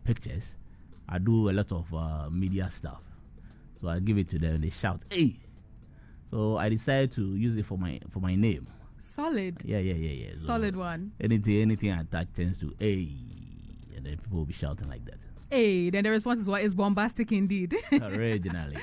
pictures, I do a lot of media stuff. So I give it to them. They shout, "Hey!" So I decided to use it for my name. Solid. Yeah. Solid one. Anything I touch tends to "Hey," and then people will be shouting like that. Hey, then the response is what is bombastic indeed. Originally.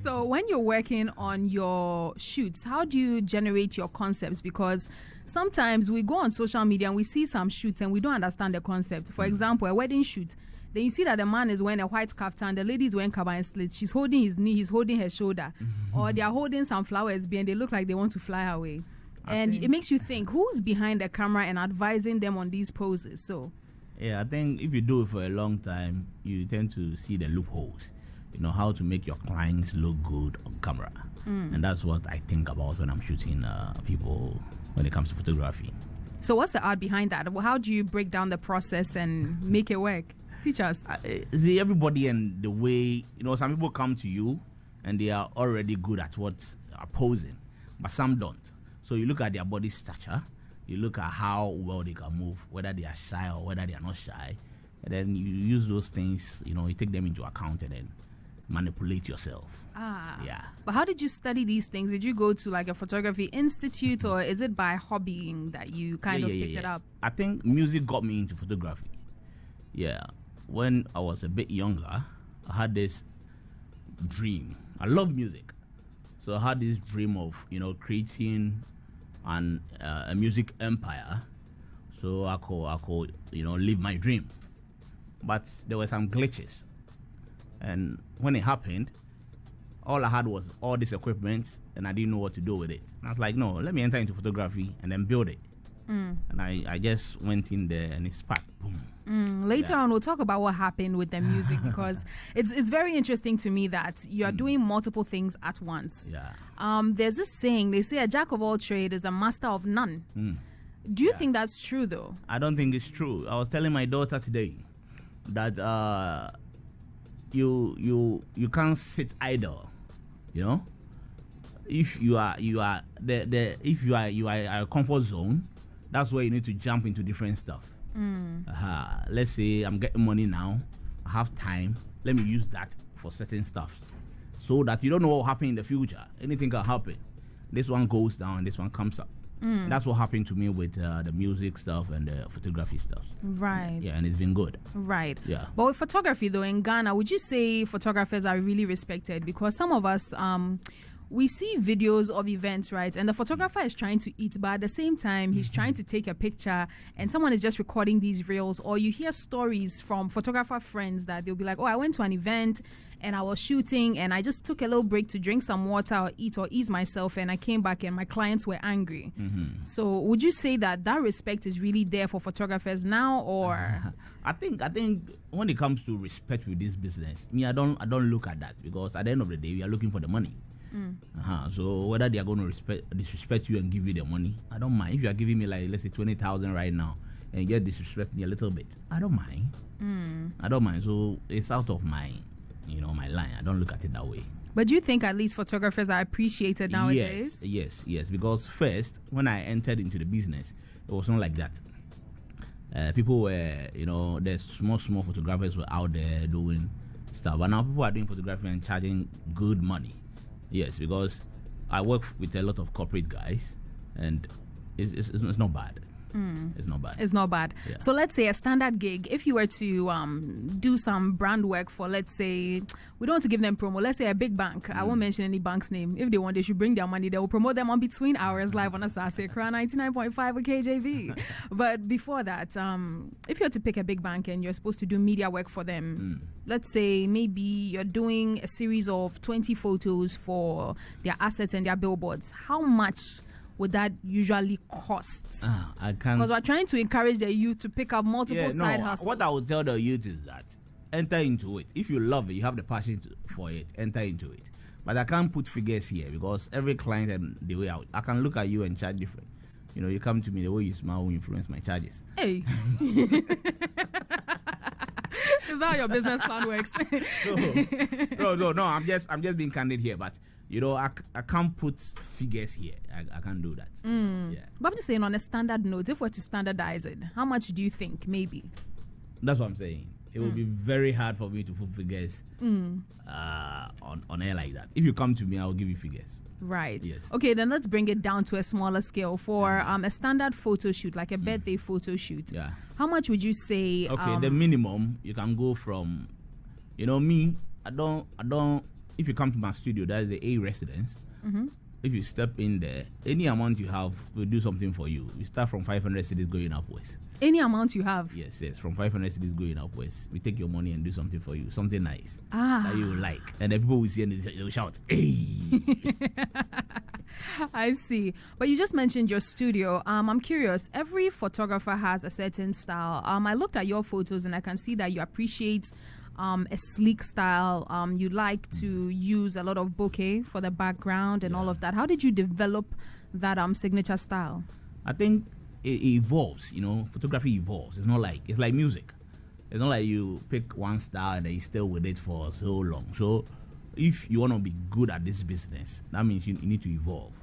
So when you're working on your shoots, how do you generate your concepts? Because sometimes we go on social media and we see some shoots and we don't understand the concept. For example, a wedding shoot. Then you see that the man is wearing a white kaftan, the lady is wearing kaba and slits. She's holding his knee, he's holding her shoulder. Or they are holding some flowers and they look like they want to fly away. And it makes you think, who's behind the camera and advising them on these poses? So yeah, I think if you do it for a long time, you tend to see the loopholes. You know, how to make your clients look good on camera. And that's what I think about when I'm shooting people when it comes to photography. So what's the art behind that? How do you break down the process and make it work? Teach us. See, everybody and the way, you know, some people come to you and they are already good at what are posing, but some don't. So you look at their body stature, you look at how well they can move, whether they are shy or whether they are not shy, and then you use those things, you know, you take them into account and then manipulate yourself. Yeah. But how did you study these things? Did you go to like a photography institute, or is it by hobbying that you kind of picked it up? I think music got me into photography. Yeah. When I was a bit younger, I had this dream. I love music. So I had this dream of, you know, creating a music empire, so I could, you know, live my dream. But there were some glitches, and when it happened, all I had was all this equipment, and I didn't know what to do with it. And I was like, no, let me enter into photography and then build it. And I just went in there and it sparked. Boom. Later on, we'll talk about what happened with the music, because it's very interesting to me that you are doing multiple things at once. Yeah. There's this saying, they say a jack of all trades is a master of none. Do you think that's true though? I don't think it's true. I was telling my daughter today that you can't sit idle. You know, if you are if you are a comfort zone, that's where you need to jump into different stuff. Let's say I'm getting money now, I have time, let me use that for certain stuff, so that you don't know what will happen in the future. Anything can happen. This one goes down, this one comes up. That's what happened to me with the music stuff and the photography stuff. Right. Yeah, and it's been good. Right. Yeah. But with photography though, in Ghana, would you say photographers are really respected? Because some of us we see videos of events, right? And the photographer is trying to eat, but at the same time, he's trying to take a picture and someone is just recording these reels. Or you hear stories from photographer friends that they'll be like, oh, I went to an event and I was shooting and I just took a little break to drink some water or eat or ease myself, and I came back and my clients were angry. So would you say that respect is really there for photographers now, or? I think when it comes to respect with this business, I don't look at that, because at the end of the day, we are looking for the money. So whether they are going to disrespect you and give you the money, I don't mind. If you are giving me, like, let's say 20,000 right now, and you just disrespect me a little bit, I don't mind. I don't mind. So it's out of my line. I don't look at it that way. But do you think at least photographers are appreciated nowadays? Yes. Because first, when I entered into the business, it was not like that. People were, the small photographers were out there doing stuff. But now people are doing photography and charging good money. Yes, because I work with a lot of corporate guys, and it's not bad. It's not bad. It's not bad. Yeah. So let's say a standard gig, if you were to do some brand work for, let's say, we don't want to give them promo, let's say a big bank. I won't mention any bank's name. If they want, they should bring their money. They will promote them on Between Hours live on Asaase, Xtra 99.5 with KJV. But before that, if you're to pick a big bank and you're supposed to do media work for them, let's say maybe you're doing a series of 20 photos for their assets and their billboards, how much would that usually cost? I can't, because we're trying to encourage the youth to pick up multiple side hustles. What I would tell the youth is that enter into it. If you love it, you have the passion for it, enter into it. But I can't put figures here, because every client and the way I can look at you and charge different. You come to me, the way you smile will influence my charges. Hey. Is that how your business plan works? No. I'm just being candid here, but I can't put figures here. I can't do that. Yeah. But I'm just saying, on a standard note, if we're to standardize it, how much do you think? Maybe. That's what I'm saying. It will be very hard for me to put figures on air like that. If you come to me, I will give you figures. Right. Yes. Okay, then let's bring it down to a smaller scale. For a standard photo shoot, like a birthday photo shoot. Yeah. How much would you say? Okay, the minimum you can go from, me. I don't. If you come to my studio, that is the A residence. If you step in there, any amount you have, we'll do something for you. We start from 500 cedis going upwards. Any amount you have? Yes, from 500 cedis going upwards. We take your money and do something for you, something nice that you will like. And the people will see and they'll shout, hey! I see. But you just mentioned your studio. I'm curious. Every photographer has a certain style. I looked at your photos and I can see that you appreciate a sleek style. You like to use a lot of bokeh for the background and all of that. How did you develop that signature style? I think it evolves. Photography evolves. It's like music. It's not like you pick one style and then you stay with it for so long. So if you want to be good at this business, that means you need to evolve.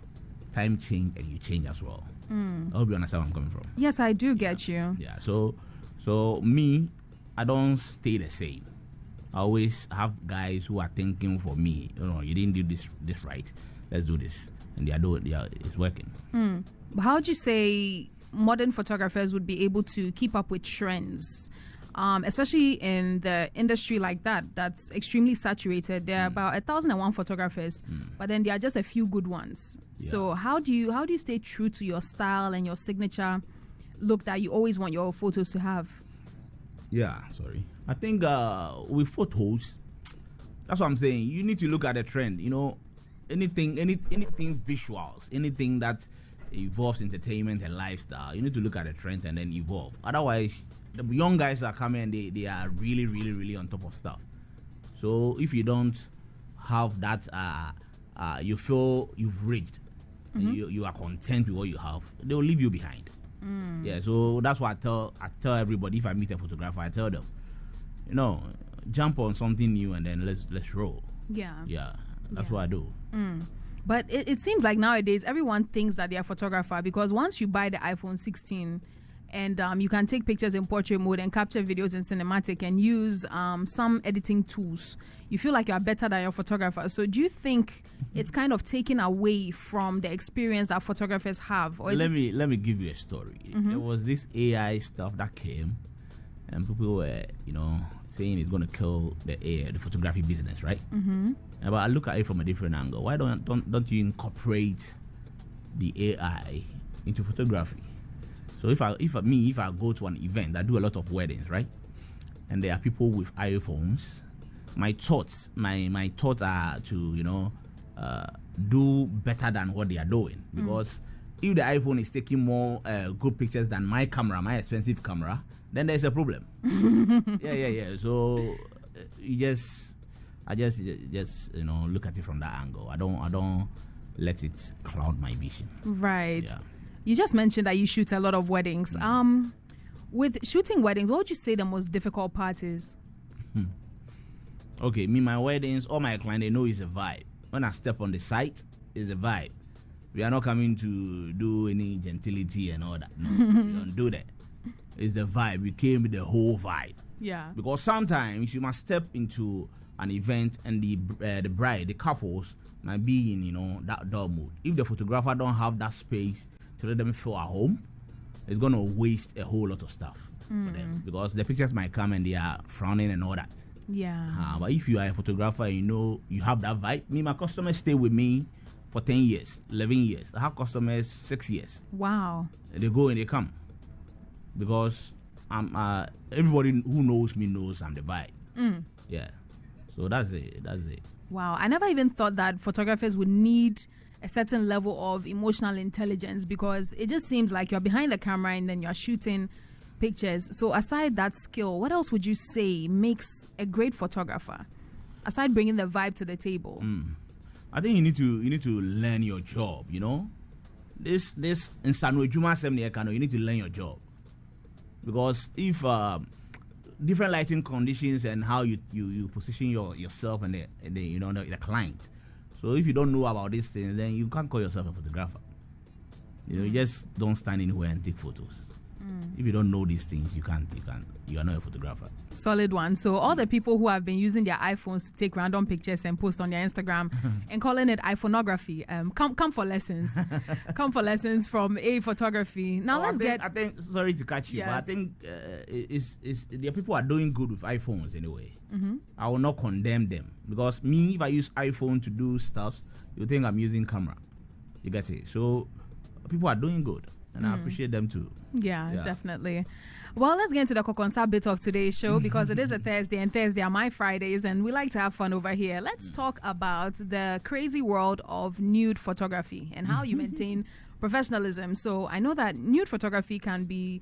Time change and you change as well. I hope you understand where I'm coming from. Yes, I do get you. Yeah. So me, I don't stay the same. I always have guys who are thinking for me. You didn't do this right. Let's do this, and it's working. But how would you say modern photographers would be able to keep up with trends, especially in the industry like that's extremely saturated? There are about 1,001 photographers, but then there are just a few good ones. Yeah. So how do you stay true to your style and your signature look that you always want your photos to have? Yeah, sorry. I think with photos, that's what I'm saying. You need to look at the trend. Anything visuals, anything that involves entertainment and lifestyle. You need to look at the trend and then evolve. Otherwise, the young guys are coming and they are really, really, really on top of stuff. So if you don't have that, you feel you've reached, and you are content with what you have, they will leave you behind. Yeah, so that's what I tell everybody. If I meet a photographer, I tell them, jump on something new and then let's roll. Yeah, that's what I do. But it seems like nowadays everyone thinks that they're a photographer, because once you buy the iPhone 16 and you can take pictures in portrait mode and capture videos in cinematic and use some editing tools, you feel like you're better than your photographer. So do you think it's kind of taken away from the experience that photographers have? Or let me give you a story. There was this AI stuff that came and people were saying it's going to kill the photography business, right? But I look at it from a different angle. Why don't you incorporate the AI into photography? So if I go to an event, I do a lot of weddings, right? And there are people with iPhones. My thoughts are to do better than what they are doing, because if the iPhone is taking more good pictures than my expensive camera, then there's a problem. Yeah. So I just look at it from that angle. I don't let it cloud my vision. Right. Yeah. You just mentioned that you shoot a lot of weddings. With shooting weddings, what would you say the most difficult part is? Okay, my weddings, all my clients, they know it's a vibe. When I step on the site, it's a vibe. We are not coming to do any gentility and all that. No, we don't do that. It's the vibe. We came with the whole vibe. Yeah. Because sometimes you must step into an event and the bride, the couples, might be in that dull mood. If the photographer don't have that space to let them feel at home, it's gonna waste a whole lot of stuff for them, because the pictures might come and they are frowning and all that. Yeah. But if you are a photographer, you have that vibe. My customers stay with me for 10 years, 11 years. I have customers 6 years. Wow. They go and they come, because everybody who knows me knows I'm the vibe. Yeah. So that's it. Wow. I never even thought that photographers would need a certain level of emotional intelligence, because it just seems like you're behind the camera and then you're shooting pictures. So aside that skill, what else would you say makes a great photographer, aside bringing the vibe to the table? I think you need to learn your job. This in you need to learn your job, because if different lighting conditions and how you position yourself and the client. So if you don't know about these things, then you can't call yourself a photographer. You just don't stand anywhere and take photos. If you don't know these things, you are not a photographer. Solid one. So all the people who have been using their iPhones to take random pictures and post on their Instagram and calling it iPhonography, come for lessons. Come for lessons from EEII Photography. Now I think sorry to catch you, yes. but I think the people are doing good with iPhones anyway. I will not condemn them, because me, if I use iPhone to do stuff, you think I'm using camera. You get it? So people are doing good, and I appreciate them too. Yeah, definitely. Well, let's get into the Kokonsa bit of today's show, because it is a Thursday, and Thursday are my Fridays, and we like to have fun over here. Let's talk about the crazy world of nude photography and how you maintain professionalism. So I know that nude photography can be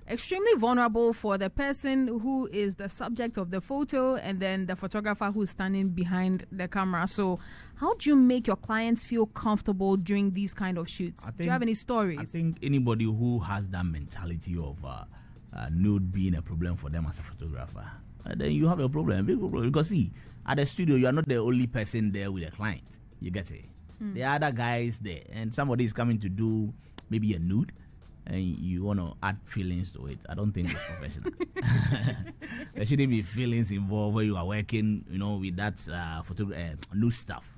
extremely vulnerable for the person who is the subject of the photo and then the photographer who's standing behind the camera. So how do you make your clients feel comfortable during these kind of shoots? Do you have any stories? I think anybody who has that mentality of nude being a problem for them as a photographer, then you have a problem, big problem. Because see, at the studio, you are not the only person there with a client. You get it? There are other guys there, and somebody is coming to do maybe a nude, and you want to add feelings to it. I don't think it's professional. There shouldn't be feelings involved when you are working, with that nude stuff.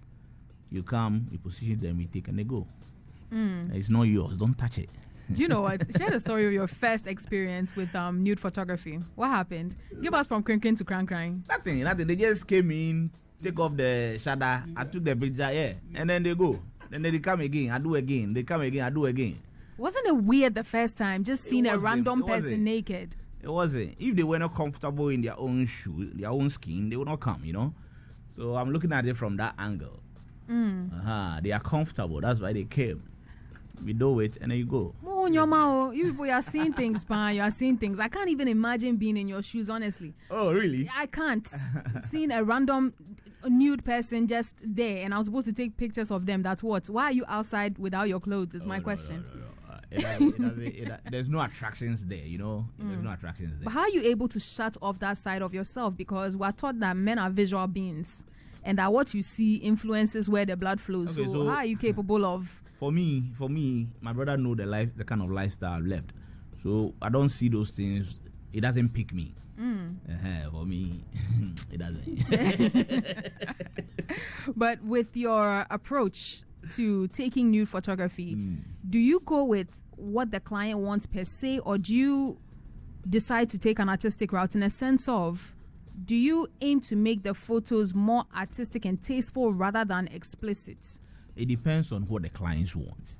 You come, you position them, you take, and they go. It's not yours. Don't touch it. Do you know what? Share the story of your first experience with nude photography. What happened? Give us from cranking to crank. Nothing. They just came in, take off the shutter. I took the picture, and then they go. Then they come again. I do again. They come again. I do again. Wasn't it weird the first time, just seeing a random person naked? It wasn't. If they were not comfortable in their own shoes, their own skin, they would not come, So I'm looking at it from that angle. They are comfortable. That's why they came. We do it, and then you go. Oh, you people are seeing things, you are seeing things. I can't even imagine being in your shoes, honestly. Oh, really? I can't. Seeing a random nude person just there, and I was supposed to take pictures of them. That's what? Why are you outside without your clothes is my question. No. There's no attractions there, There's no attractions there. But how are you able to shut off that side of yourself? Because we're taught that men are visual beings, and that what you see influences where the blood flows. Okay, so how are you capable of... For me, my brother know the kind of lifestyle I've left. So I don't see those things. It doesn't pick me. For me, it doesn't. But with your approach to taking nude photography, do you go with what the client wants per se, or do you decide to take an artistic route in a sense of, do you aim to make the photos more artistic and tasteful rather than explicit? It depends on what the clients want.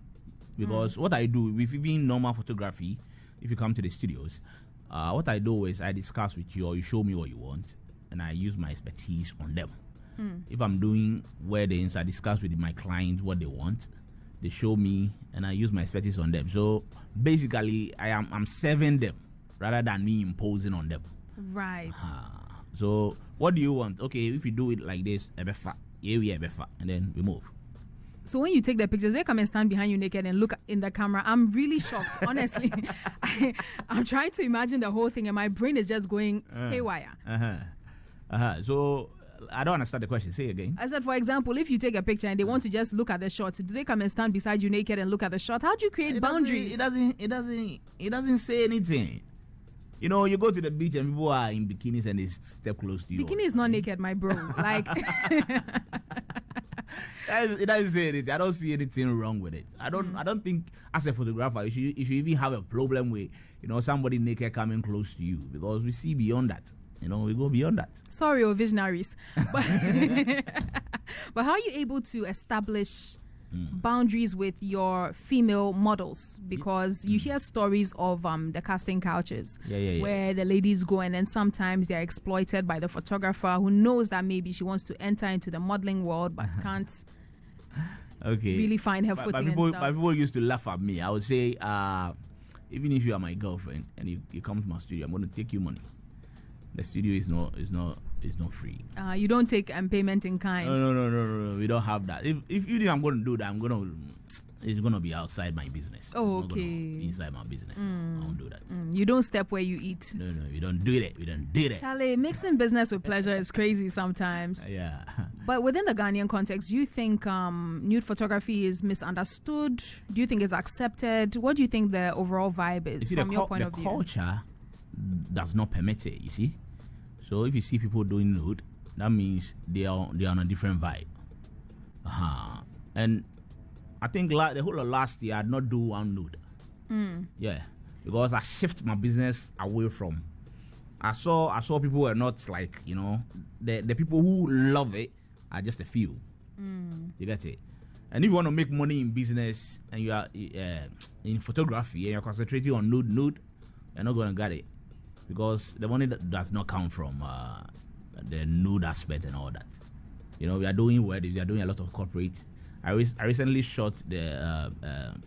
Because what I do, with even normal photography, if you come to the studios, what I do is I discuss with you, or you show me what you want, and I use my expertise on them. If I'm doing weddings, I discuss with my client what they want. They show me, and I use my expertise on them. So basically, I'm serving them rather than me imposing on them. Right. So what do you want? Okay, if you do it like this, and then we move. So when you take the pictures, they come and stand behind you naked and look in the camera. I'm really shocked, honestly. I'm trying to imagine the whole thing, and my brain is just going haywire. So I don't understand the question. Say again. I said, for example, if you take a picture and they want to just look at the shot, do they come and stand beside you naked and look at the shot? How do you create boundaries? It doesn't say anything. You go to the beach and people are in bikinis and they step close to you. Bikini is not naked, my bro. Like. It doesn't say anything. I don't see anything wrong with it. I don't think as a photographer you should even have a problem with somebody naked coming close to you, because we see beyond that. We go beyond that. Sorry, visionaries. But how are you able to establish boundaries with your female models? Because you hear stories of the casting couches where the ladies go, and then sometimes they're exploited by the photographer who knows that maybe she wants to enter into the modeling world but can't really find her footing and stuff. But people used to laugh at me. I would say, even if you are my girlfriend and you come to my studio, I'm going to take you money. The studio is not free. You don't take payment in kind. No. We don't have that. If you think I'm going to do that, it's going to be outside my business. Oh, it's okay. Not gonna be inside my business. I won't do that. You don't step where you eat. No, we don't do that. We don't do that. Charlie, mixing business with pleasure is crazy sometimes. Yeah. But within the Ghanaian context, do you think nude photography is misunderstood? Do you think it's accepted? What do you think the overall vibe is from your point of view? The culture does not permit it, you see. So if you see people doing nude, that means they are on a different vibe. And I think the whole of last year I did not do one nude. Yeah, because I shift my business away from. I saw people were not like, you know, the people who love it are just a few. You get it? And if you want to make money in business and you are in photography and you're concentrating on nude, you're not going to get it, because the money does not come from the nude aspect and all that. You know, we are doing weddings, we are doing a lot of corporate. I recently shot the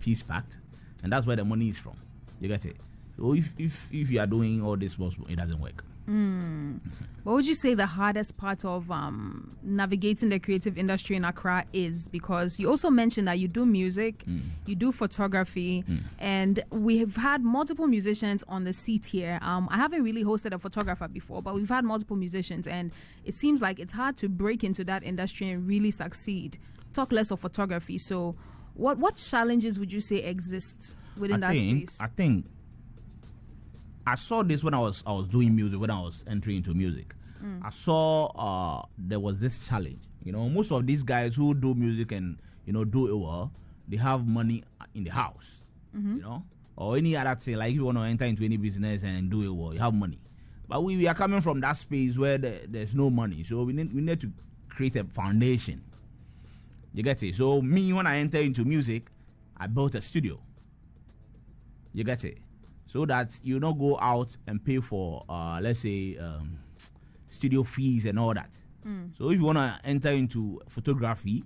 Peace Pact, and that's where the money is from. You get it? So if you are doing all this, it doesn't work. What would you say the hardest part of navigating the creative industry in Accra is? Because you also mentioned that you do music, you do photography, and we have had multiple musicians on the seat here. I haven't really hosted a photographer before, but we've had multiple musicians, and it seems like it's hard to break into that industry and really succeed. Talk less of photography. So what challenges would you say exist within that space? I saw this when I was doing music, when I was entering into music. I saw there was this challenge. You know, most of these guys who do music and, you know, do it well, they have money in the house. You know, or any other thing, like if you want to enter into any business and do it well, you have money. But we are coming from that space where there's no money, so we need to create a foundation. You get it? So me, when I enter into music, I built a studio. You get it? So that you don't go out and pay for, let's say, studio fees and all that. So if you want to enter into photography,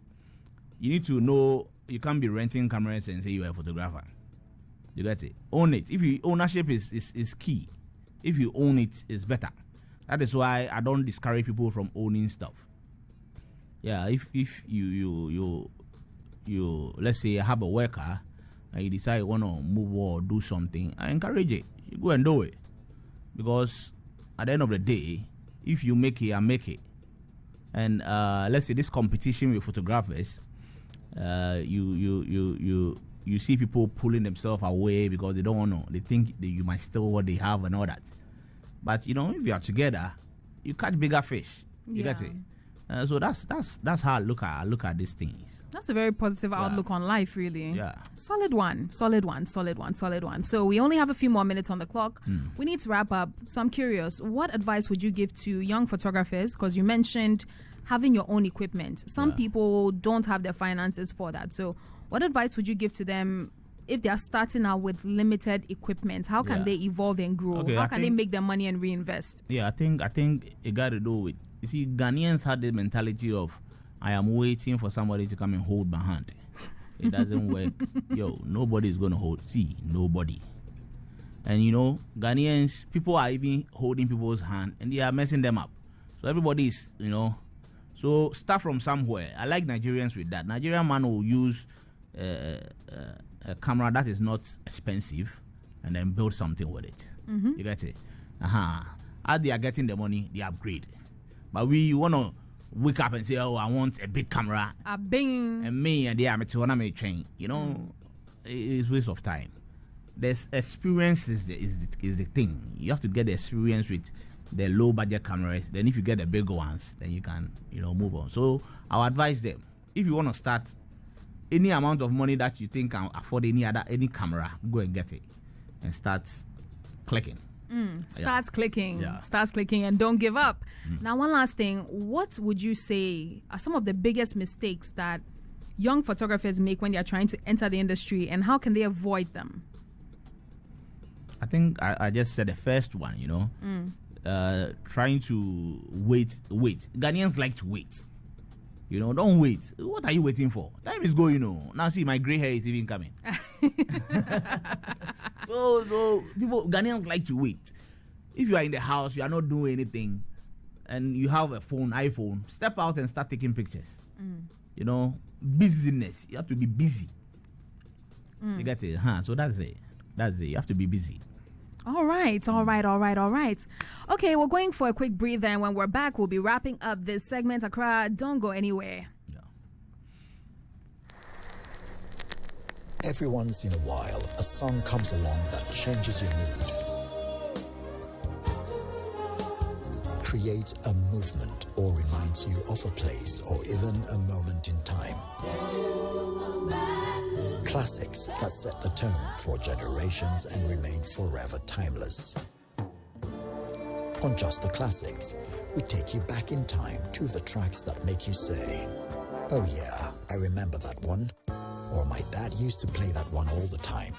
you need to know you can't be renting cameras and say you're a photographer. You get it? Own it. Ownership is key. If you own it, it's better. That is why I don't discourage people from owning stuff. Yeah, if you let's say have a worker and you decide you want to move or do something, I encourage it. You go and do it, because at the end of the day, if you make it, I make it. And let's say this competition with photographers, you see people pulling themselves away because they don't want to. They think that you might steal what they have and all that. But you know, if you are together, you catch bigger fish. You get it? So that's how I look at these things. That's a very positive outlook on life, really. Yeah. Solid one. So we only have a few more minutes on the clock. We need to wrap up. So I'm curious, what advice would you give to young photographers? Because you mentioned having your own equipment. Some people don't have the finances for that. So what advice would you give to them if they are starting out with limited equipment? How can they evolve and grow? Okay, How can they make their money and reinvest? Yeah, I think it got to do with, you see, Ghanaians had the mentality of, I am waiting for somebody to come and hold my hand. It doesn't work. Yo, nobody is going to hold. See, nobody. And you know, Ghanaians, people are even holding people's hand and they are messing them up. So everybody is, you know, so start from somewhere. I like Nigerians with that. Nigerian man will use a camera that is not expensive and then build something with it. You get it? As they are getting the money, they upgrade. But we want to wake up and say, oh, I want a big camera. A bing. And me and they are train. You know, it's waste of time. There's experience is the thing. You have to get the experience with the low budget cameras. Then if you get the big ones, then you can, you know, move on. So I'll advise them, if you want to start, any amount of money that you think can afford any camera, go and get it and start clicking. Starts clicking, and don't give up. Now, one last thing. What would you say are some of the biggest mistakes that young photographers make when they are trying to enter the industry, and how can they avoid them? I think I just said the first one, you know, trying to wait. Ghanaians like to wait. You know, don't wait. What are you waiting for? Time is going on. Now see, my gray hair is even coming. So people, Ghanaians like to wait. If you are in the house, you are not doing anything, and you have a iPhone, step out and start taking pictures. You know, busyness. You have to be busy. You get it? So that's it. You have to be busy. All right. Okay, we're going for a quick breather, and when we're back, we'll be wrapping up this segment. Accra, don't go anywhere. Yeah. Every once in a while, a song comes along that changes your mood, creates a movement, or reminds you of a place or even a moment in time. Classics that set the tone for generations and remain forever timeless. On Just the Classics, we take you back in time to the tracks that make you say, "Oh yeah, I remember that one," or "My dad used to play that one all the time,"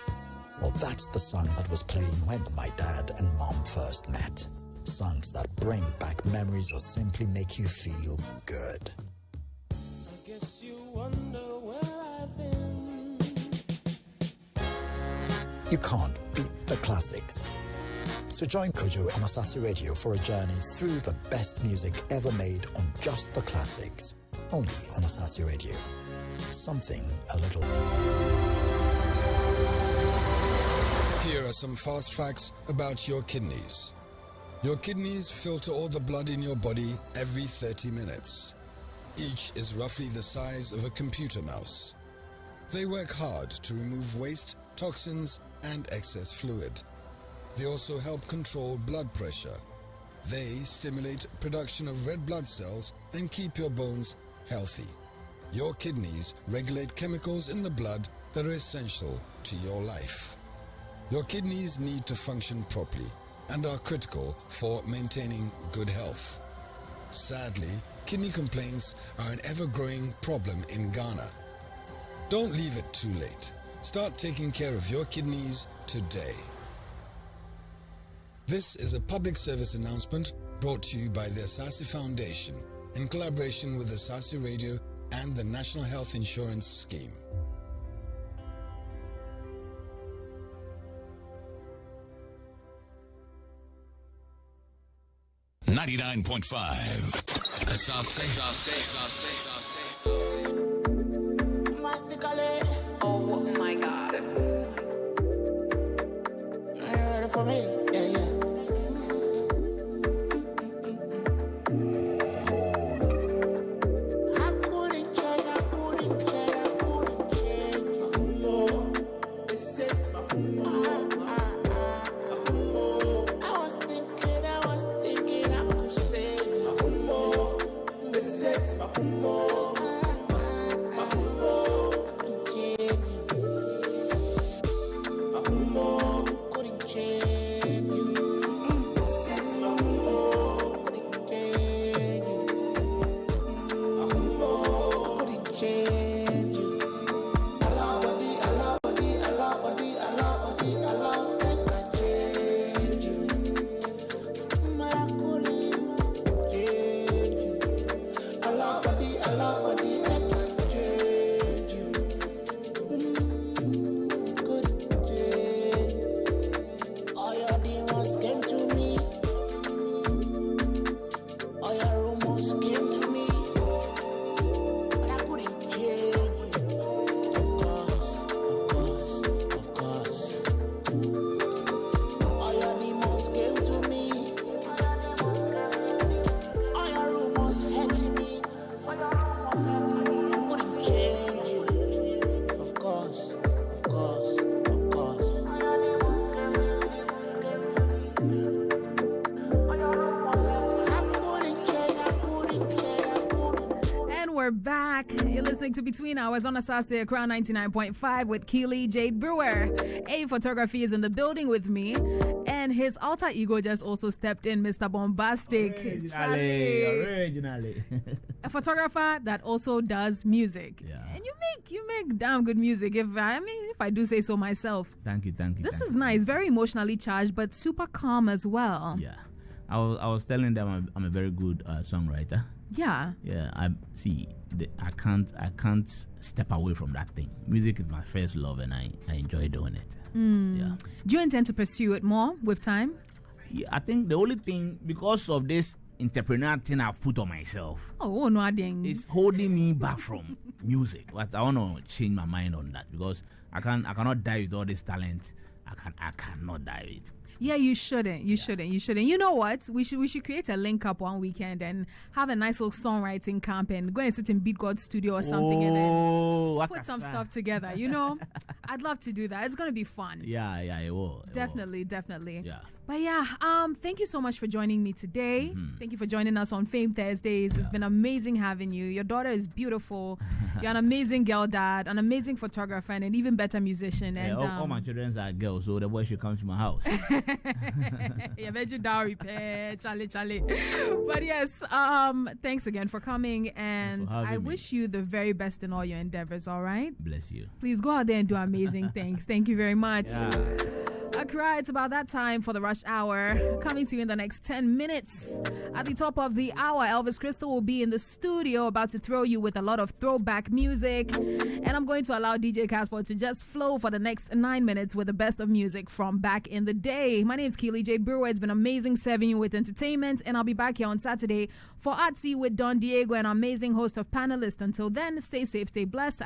or "That's the song that was playing when my dad and mom first met." Songs that bring back memories or simply make you feel good. I guess you wonder where I've been. You can't beat the classics. So join Kojo on Asaase Radio for a journey through the best music ever made on Just the Classics. Only on Asaase Radio. Something a little. Here are some fast facts about your kidneys. Your kidneys filter all the blood in your body every 30 minutes. Each is roughly the size of a computer mouse. They work hard to remove waste, toxins, and excess fluid. They also help control blood pressure. They stimulate production of red blood cells and keep your bones healthy. Your kidneys regulate chemicals in the blood that are essential to your life. Your kidneys need to function properly and are critical for maintaining good health. Sadly, kidney complaints are an ever-growing problem in Ghana. Don't leave it too late. Start taking care of your kidneys today. This is a public service announcement brought to you by the Asaase Foundation in collaboration with Asaase Radio and the National Health Insurance Scheme. $99.5 Asaase. Oh my God. Are you ready for me? Yeah. I couldn't change. I was thinking I could save you. We're back. You're listening to Between Hours on Asaase, Accra 99.5 with Keely-Jade Brewer. A Photography is in the building with me, and his alter ego just also stepped in, Mr. Bombastic. Originally. A photographer that also does music. Yeah. And you make damn good music, if I do say so myself. Thank you. This is nice, very emotionally charged, but super calm as well. Yeah. I was telling them I'm a very good songwriter. Yeah. Yeah, I can't step away from that thing. Music is my first love, and I enjoy doing it. Yeah. Do you intend to pursue it more with time? Yeah, I think the only thing, because of this entrepreneur thing I've put on myself, it's holding me back from music. But I want to change my mind on that, because I cannot die with all this talent. I cannot die with it. Yeah, you shouldn't. You shouldn't. You know what? We should create a link up one weekend and have a nice little songwriting camp and go and sit in Beat God studio or something and then put some stuff together. You know, I'd love to do that. It's gonna be fun. Yeah, it will. Definitely. Yeah. But yeah, thank you so much for joining me today. Thank you for joining us on Fame Thursdays. It's been amazing having you. Your daughter is beautiful. You're an amazing girl dad, an amazing photographer, and an even better musician. And all my children are girls, so the boy should come to my house. Yeah, bet you dowry pay, Charlie. But yes, thanks again for coming, and I wish you the very best in all your endeavors. All right. Bless you. Please go out there and do amazing things. Thank you very much. Yeah. Accra, it's about that time for the rush hour. Coming to you in the next 10 minutes. At the top of the hour, Elvis Crystal will be in the studio about to throw you with a lot of throwback music. And I'm going to allow DJ Casper to just flow for the next 9 minutes with the best of music from back in the day. My name is Keely-Jade Brewer. It's been amazing serving you with entertainment. And I'll be back here on Saturday for Artsy with Don Diego, an amazing host of panelists. Until then, stay safe, stay blessed.